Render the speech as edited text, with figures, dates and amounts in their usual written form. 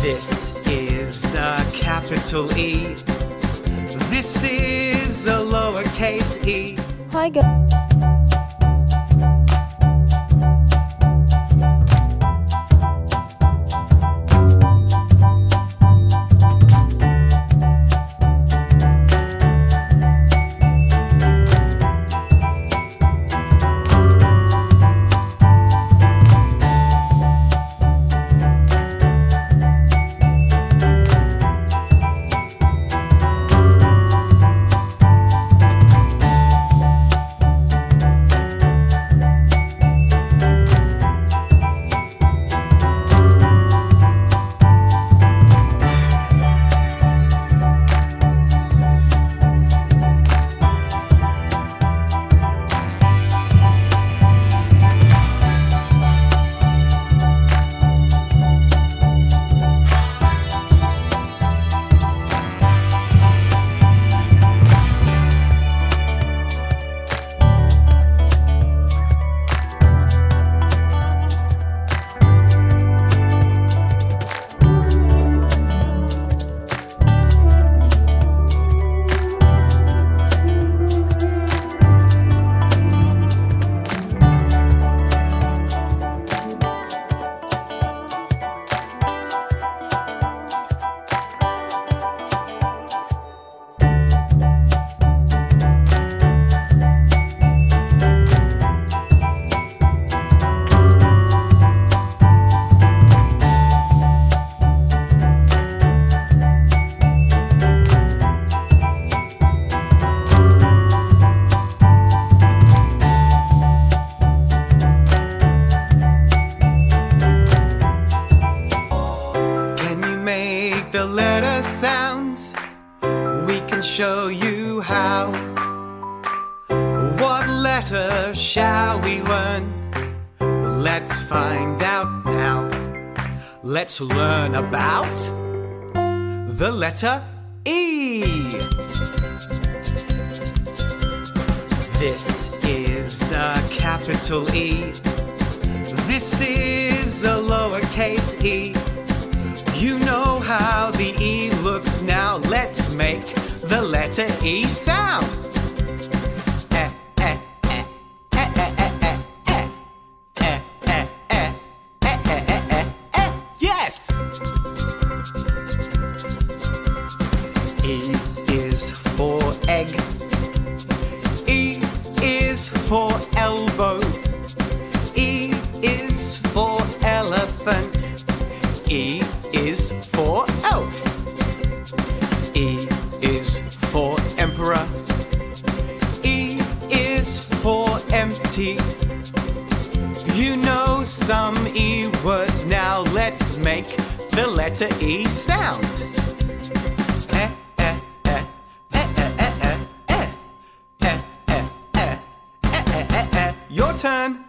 This is a capital E. This is a lowercase e. Hi guys. The letter sounds, we can show you how. What letter shall we learn? Let's find out now. Let's learn about the letter E. This is a capital E. This is a lowercase e. You know how the E looks now. Let's make the letter E sound. Yes! E is for egg. E is for elbow. E is for elephant. E is for elf. E is for emperor. E is for empty. You know some E words now. Let's make the letter E sound. Your turn.